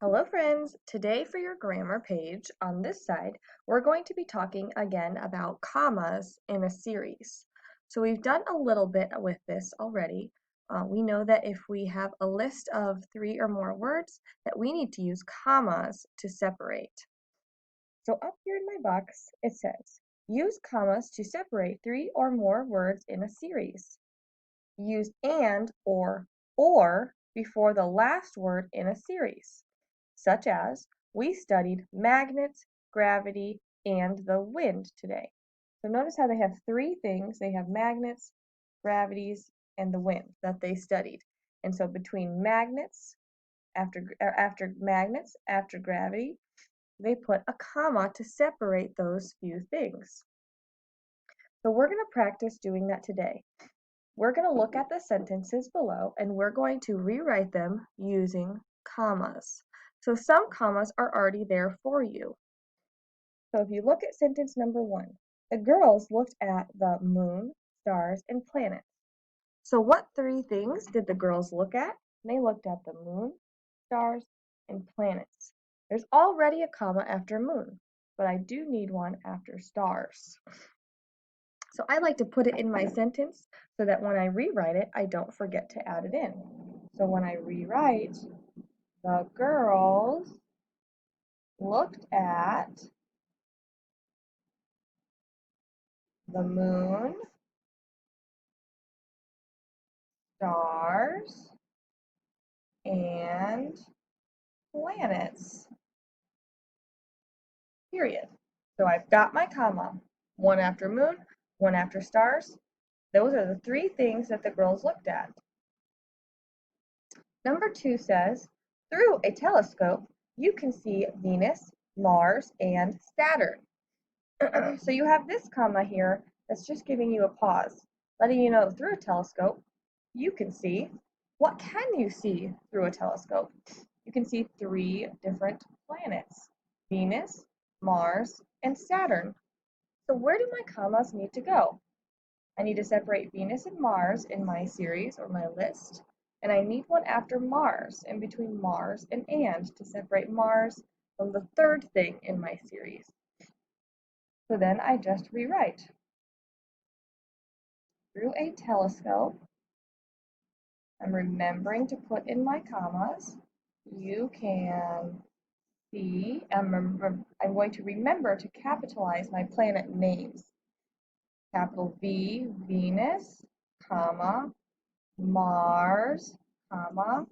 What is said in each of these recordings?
Hello friends! Today for your grammar page on this side, we're going to be talking again about commas in a series. So we've done a little bit with this already. We know that if we have a list of 3 or more words, that we need to use commas to separate. So up here in my box, it says, use commas to separate 3 or more words in a series. Use and or before the last word in a series, such as we studied magnets, gravity, and the wind today. So notice how they have 3 things. They have magnets, gravities, and the wind that they studied. And so between magnets, after gravity, they put a comma to separate those few things. So we're going to practice doing that today. We're going to look at the sentences below and we're going to rewrite them using commas. So some commas are already there for you. So if you look at sentence number 1, the girls looked at the moon, stars, and planets. So what 3 things did the girls look at? They looked at the moon, stars, and planets. There's already a comma after moon, but I do need one after stars. So I like to put it in my sentence so that when I rewrite it, I don't forget to add it in. So when I rewrite, the girls looked at the moon, stars, and planets, period. So I've got my comma, one after moon, one after stars. Those are the 3 things that the girls looked at. Number 2 says, through a telescope, you can see Venus, Mars, and Saturn. So you have this comma here that's just giving you a pause, letting you know through a telescope, you can see. What can you see through a telescope? You can see 3 different planets, Venus, Mars, and Saturn. So where do my commas need to go? I need to separate Venus and Mars in my series or my list, and I need one after Mars, in between Mars and to separate Mars from the 3rd thing in my series. So then I just rewrite. Through a telescope, I'm remembering to put in my commas. You can see, I'm going to remember to capitalize my planet names. Capital V, Venus, comma, Mars, comma,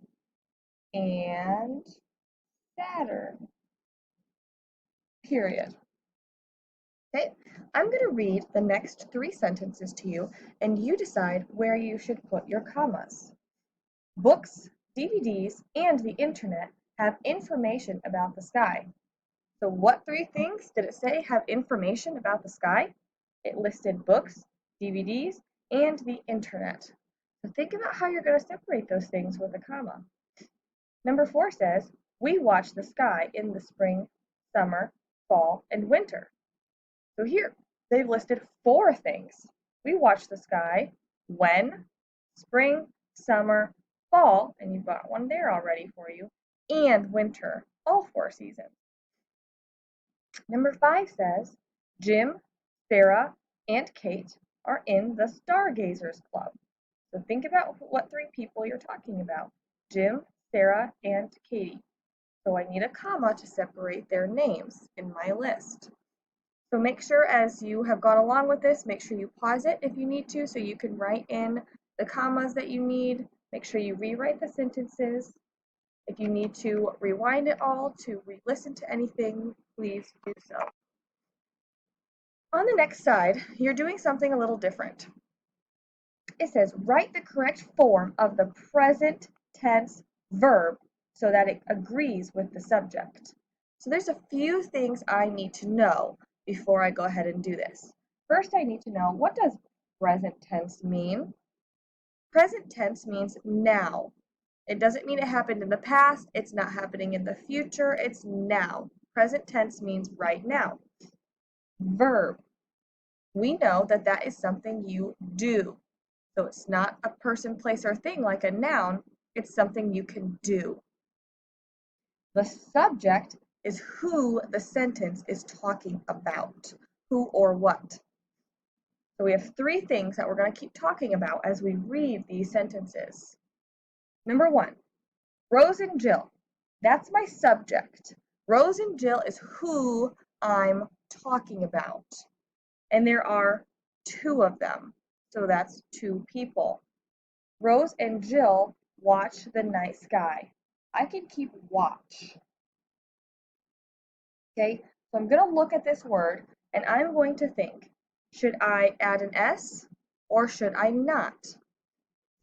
and Saturn, period. Okay, I'm going to read the next 3 sentences to you, and you decide where you should put your commas. Books, DVDs, and the internet have information about the sky. So what 3 things did it say have information about the sky? It listed books, DVDs, and the internet. So think about how you're going to separate those things with a comma. Number 4 says, we watch the sky in the spring, summer, fall, and winter. So here, they've listed 4 things. We watch the sky when? Spring, summer, fall, and you've got one there already for you, and winter, all 4 seasons. Number 5 says, Jim, Sarah, and Kate are in the Stargazers Club. So think about what 3 people you're talking about. Jim, Sarah, and Katie. So I need a comma to separate their names in my list. So make sure as you have gone along with this, make sure you pause it if you need to so you can write in the commas that you need. Make sure you rewrite the sentences. If you need to rewind it all to re-listen to anything, please do so. On the next side, you're doing something a little different. It says, write the correct form of the present tense verb so that it agrees with the subject. So there's a few things I need to know before I go ahead and do this. First, I need to know, what does present tense mean? Present tense means now. It doesn't mean it happened in the past, it's not happening in the future, it's now. Present tense means right now. Verb. We know that that is something you do. So it's not a person, place, or thing like a noun, it's something you can do. The subject is who the sentence is talking about, who or what. So we have three things that we're going to keep talking about as we read these sentences. Number one, Rose and Jill. That's my subject. Rose and Jill is who I'm talking about. And there are two of them. So that's two people. Rose and Jill watch the night sky. I can keep watch. Okay, so I'm going to look at this word and I'm going to think, should I add an S or should I not?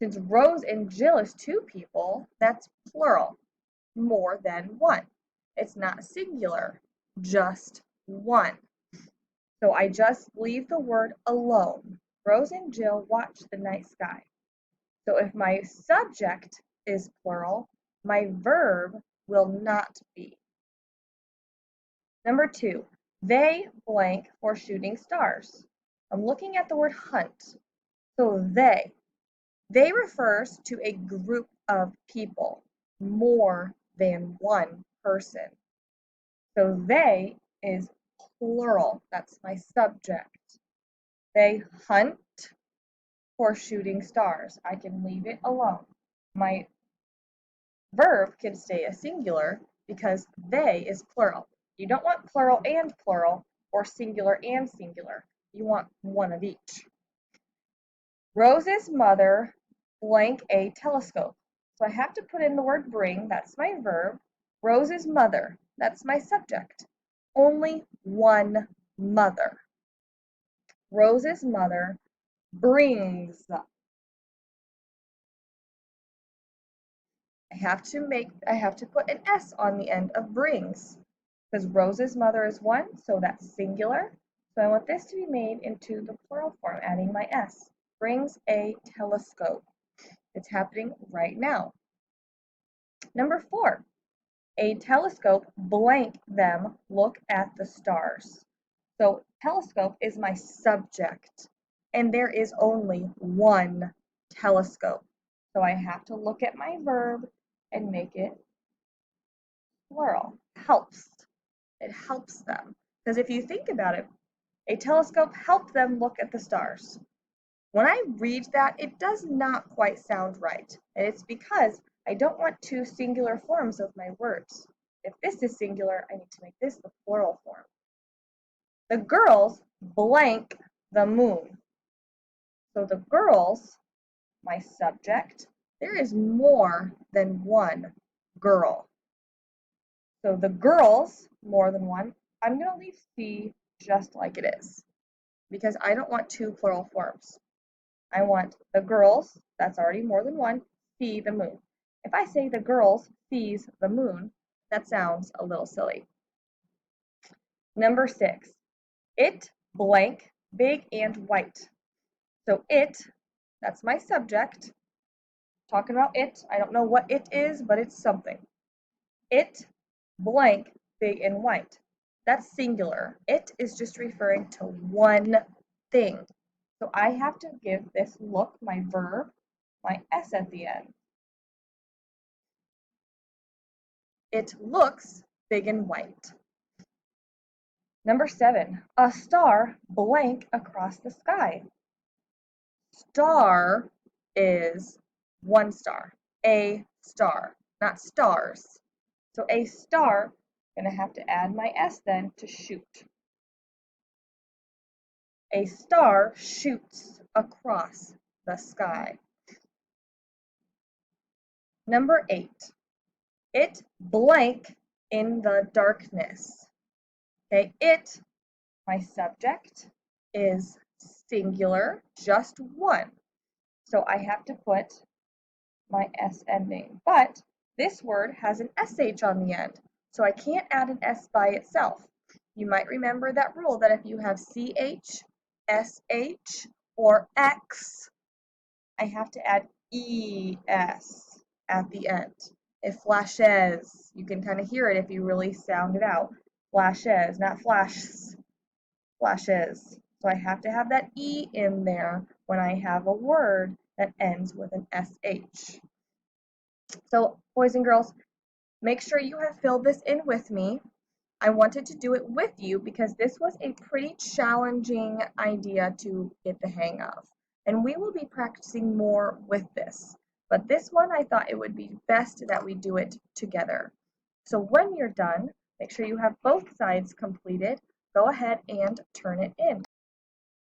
Since Rose and Jill is two people, that's plural, more than one. It's not singular, just one. So I just leave the word alone. Rose and Jill watch the night sky. So if my subject is plural, my verb will not be. Number two, they blank for shooting stars. I'm looking at the word hunt. So they refers to a group of people, more than one person. So they is plural. That's my subject. They hunt for shooting stars. I can leave it alone. My verb can stay a singular because they is plural. You don't want plural and plural or singular and singular. You want one of each. Rose's mother blank a telescope. So I have to put in the word bring, that's my verb. Rose's mother, that's my subject. Only one mother. Rose's mother brings. I have to put an S on the end of brings because Rose's mother is one, so that's singular. So I want this to be made into the plural form, adding my S. Brings a telescope. It's happening right now. Number four, a telescope blank them look at the stars. So telescope is my subject, and there is only one telescope. So I have to look at my verb and make it plural. Helps. It helps them. Because if you think about it, a telescope helped them look at the stars. When I read that, it does not quite sound right. And it's because I don't want two singular forms of my words. If this is singular, I need to make this the plural form. The girls blank the moon. So the girls, my subject, there is more than one girl. So the girls, more than one, I'm going to leave C just like it is because I don't want two plural forms. I want the girls, that's already more than one, see the moon. If I say the girls sees the moon, that sounds a little silly. Number 6, it blank big and white. So it, that's my subject. Talking about it, I don't know what it is, but it's something. It blank big and white. That's singular. It is just referring to one thing. So I have to give this look, my verb, my S at the end. It looks big and white. Number 7, a star blank across the sky. Star is one star, a star, not stars. So a star, I'm going to have to add my S then to shoot. A star shoots across the sky. Number 8, it blank in the darkness. Okay, it, my subject, is singular, just one. So I have to put my S ending. But this word has an SH on the end, so I can't add an S by itself. You might remember that rule that if you have CH, SH, or X, I have to add ES at the end. It flashes. You can kind of hear it if you really sound it out. Flashes, not flashes. Flashes. So I have to have that E in there when I have a word that ends with an SH. So boys and girls, Make sure you have filled this in with me. I wanted to do it with you because this was a pretty challenging idea to get the hang of. And we will be practicing more with this. But this one, I thought it would be best that we do it together. So when you're done, make sure you have both sides completed. Go ahead and turn it in.